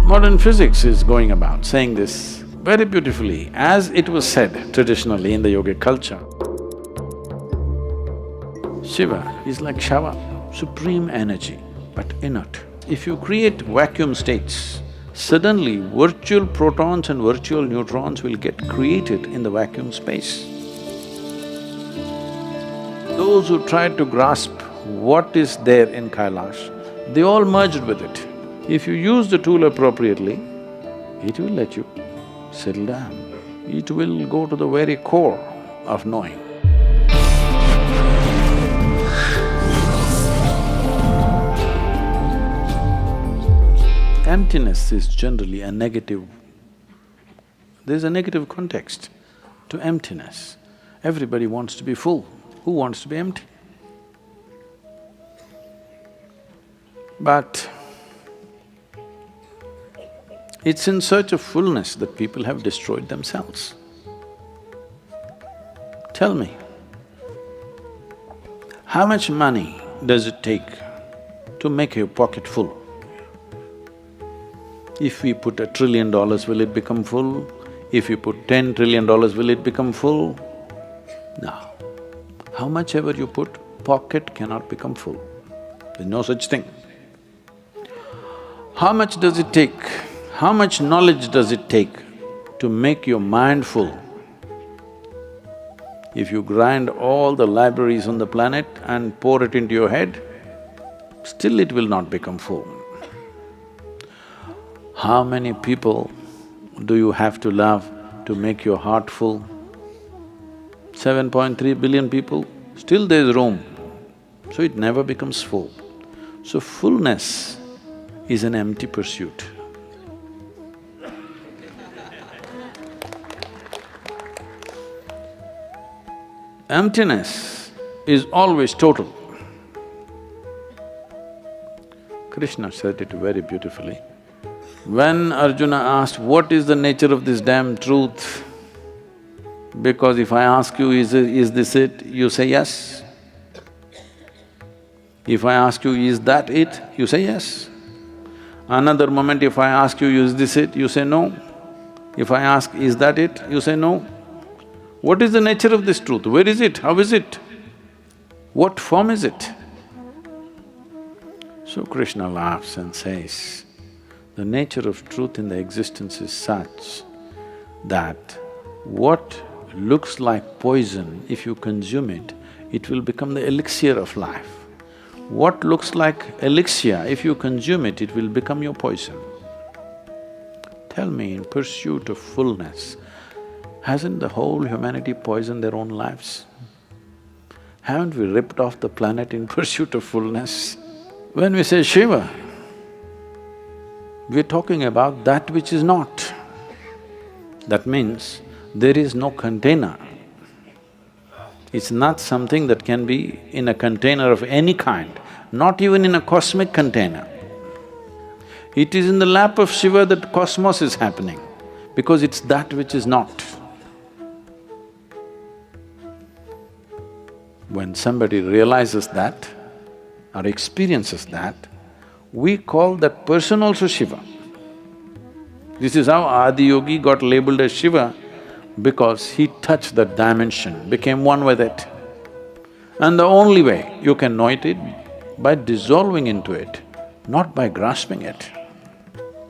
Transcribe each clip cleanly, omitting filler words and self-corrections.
Modern physics is going about saying this very beautifully, as it was said traditionally in the yogic culture. Shiva is like Shava, supreme energy, but inert. If you create vacuum states, suddenly virtual protons and virtual neutrons will get created in the vacuum space. Those who tried to grasp what is there in Kailash, they all merged with it. If you use the tool appropriately, it will let you settle down. It will go to the very core of knowing. Emptiness is generally a negative… there's a negative context to emptiness. Everybody wants to be full. Who wants to be empty? But it's in search of fullness that people have destroyed themselves. Tell me, how much money does it take to make your pocket full? If we put $1 trillion, will it become full? If we put $10 trillion, will it become full? No. How much ever you put, pocket cannot become full. There's no such thing. How much does it take? How much knowledge does it take to make your mind full? If you grind all the libraries on the planet and pour it into your head, still it will not become full. How many people do you have to love to make your heart full? 7.3 billion people, still there's room, so it never becomes full. So fullness is an empty pursuit. Emptiness is always total. Krishna said it very beautifully. When Arjuna asked, what is the nature of this damn truth? Because if I ask you, is this it? You say yes. If I ask you, is that it? You say yes. Another moment if I ask you, is this it? You say no. If I ask, is that it? You say no. What is the nature of this truth? Where is it? How is it? What form is it? So Krishna laughs and says, the nature of truth in the existence is such that what looks like poison, if you consume it, it will become the elixir of life. What looks like elixir, if you consume it, it will become your poison. Tell me, in pursuit of fullness, hasn't the whole humanity poisoned their own lives? Haven't we ripped off the planet in pursuit of fullness? When we say Shiva, we're talking about that which is not. That means there is no container. It's not something that can be in a container of any kind, not even in a cosmic container. It is in the lap of Shiva that cosmos is happening, because it's that which is not. When somebody realizes that or experiences that, we call that person also Shiva. This is how Adiyogi got labeled as Shiva, because he touched that dimension, became one with it. And the only way you can know it is by dissolving into it, not by grasping it.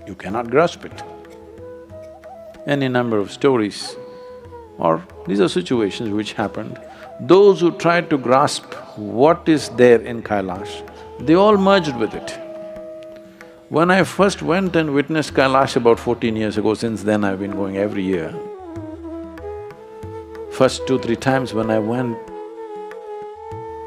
You cannot grasp it. Any number of stories, or these are situations which happened. Those who tried to grasp what is there in Kailash, they all merged with it. When I first went and witnessed Kailash about 14 years ago, since then I've been going every year. First 2-3 times when I went,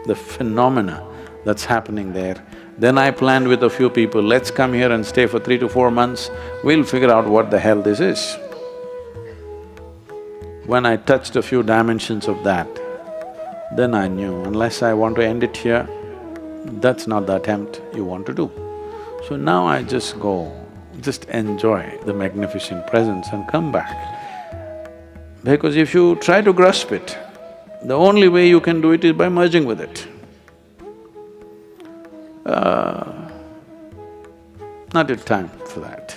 the phenomena that's happening there, then I planned with a few people, let's come here and stay for 3 to 4 months, we'll figure out what the hell this is. When I touched a few dimensions of that, then I knew, unless I want to end it here, that's not the attempt you want to do. So now I just go, just enjoy the magnificent presence and come back. Because if you try to grasp it, the only way you can do it is by merging with it. not yet time for that.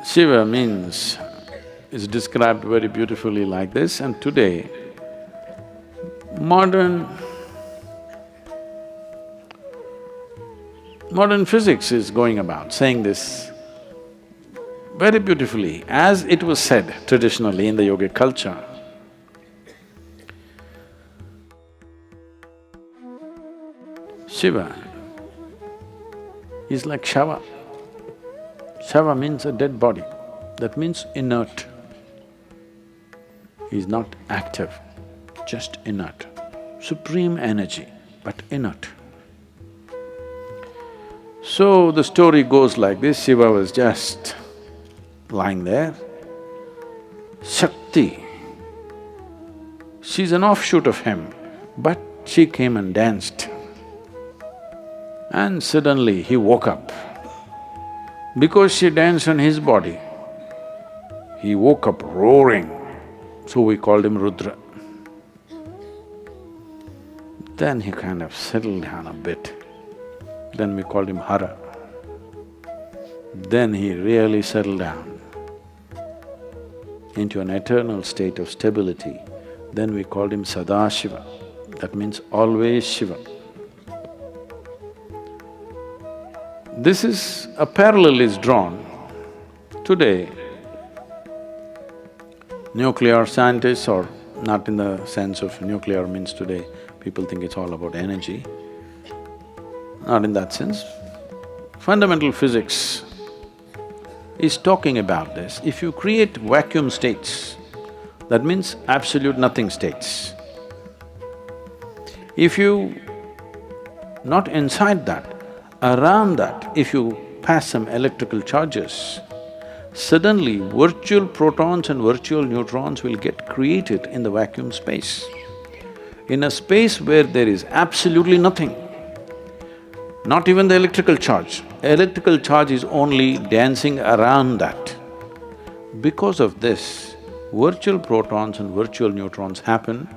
Shiva means, is described very beautifully like this, and today, modern physics is going about saying this very beautifully, as it was said traditionally in the yogic culture. Shiva is like Shava. Shava means a dead body, that means inert. He is not active, just inert. Supreme energy, but inert. So the story goes like this, Shiva was just lying there. Shakti, she's an offshoot of him, but she came and danced. And suddenly he woke up. Because she danced on his body, he woke up roaring, so we called him Rudra. Then he kind of settled down a bit, then we called him Hara. Then he really settled down into an eternal state of stability. Then we called him Sadashiva, that means always Shiva. This is… a parallel is drawn. Today, nuclear scientists, or not in the sense of nuclear means today, people think it's all about energy, not in that sense. Fundamental physics is talking about this. If you create vacuum states, that means absolute nothing states. If you… not inside that, around that, if you pass some electrical charges, suddenly virtual protons and virtual neutrons will get created in the vacuum space. In a space where there is absolutely nothing, not even the electrical charge. Electrical charge is only dancing around that. Because of this, virtual protons and virtual neutrons happen.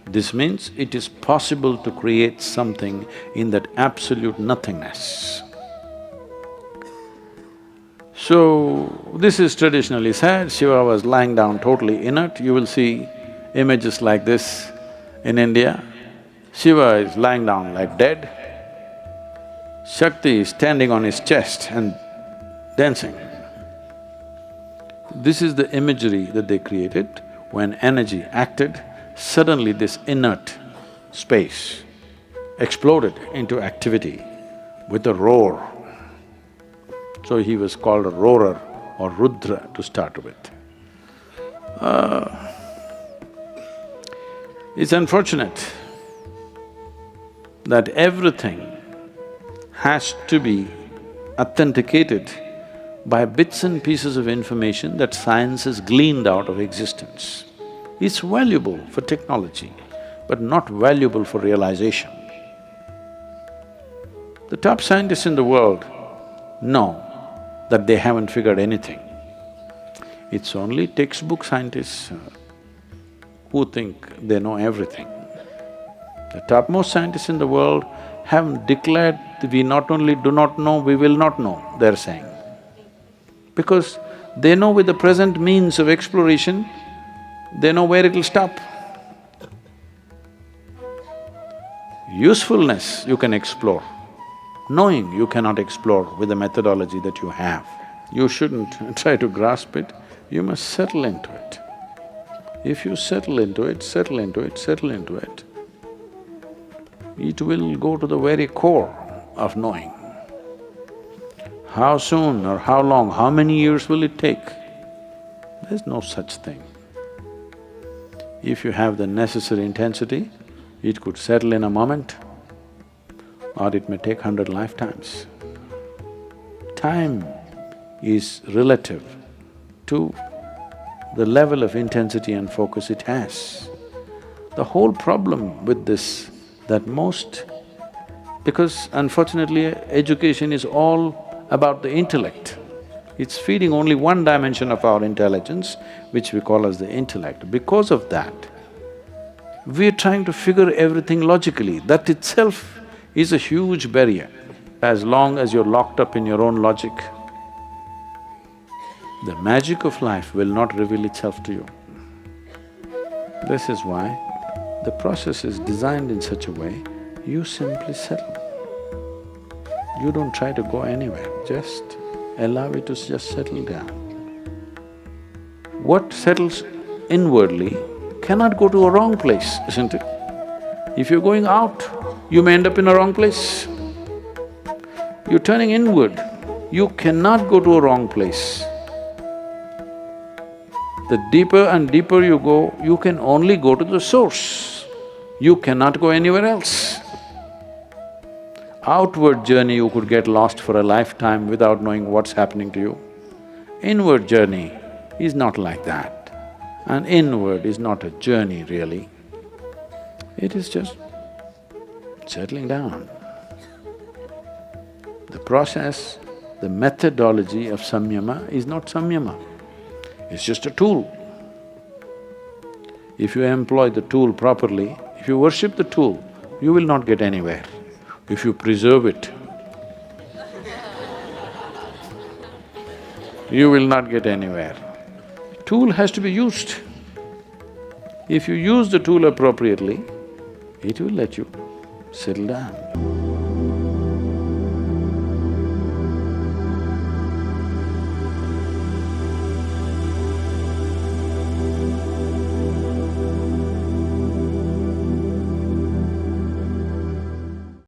This means it is possible to create something in that absolute nothingness. So, this is traditionally said, Shiva was lying down totally inert. You will see images like this in India. Shiva is lying down like dead. Shakti is standing on his chest and dancing. This is the imagery that they created. When energy acted, suddenly this inert space exploded into activity with a roar. So he was called a roarer or Rudra to start with. It's unfortunate that everything has to be authenticated by bits and pieces of information that science has gleaned out of existence. It's valuable for technology, but not valuable for realization. The top scientists in the world know that they haven't figured anything. It's only textbook scientists who think they know everything. The topmost scientists in the world have declared that we not only do not know, we will not know, they're saying. Because they know with the present means of exploration, they know where it'll stop. Usefulness you can explore, knowing you cannot explore with the methodology that you have. You shouldn't try to grasp it, you must settle into it. If you settle into it, settle into it, settle into it, it will go to the very core of knowing. How soon or how long, how many years will it take? There's no such thing. If you have the necessary intensity, it could settle in a moment, or it may take 100 lifetimes. Time is relative to the level of intensity and focus it has. The whole problem with this, that most… because unfortunately education is all about the intellect. It's feeding only one dimension of our intelligence, which we call as the intellect. Because of that, we're trying to figure everything logically. That itself is a huge barrier. As long as you're locked up in your own logic, The magic of life will not reveal itself to you. This is why the process is designed in such a way, you simply settle. You don't try to go anywhere, just allow it to just settle down. What settles inwardly cannot go to a wrong place, isn't it? If you're going out, you may end up in a wrong place. You're turning inward, you cannot go to a wrong place. The deeper and deeper you go, you can only go to the source. You cannot go anywhere else. Outward journey you could get lost for a lifetime without knowing what's happening to you. Inward journey is not like that. And inward is not a journey really. It is just settling down. The process, the methodology of samyama is not samyama, it's just a tool. If you employ the tool properly, if you worship the tool, you will not get anywhere. If you preserve it, you will not get anywhere. Tool has to be used. If you use the tool appropriately, it will let you settle down.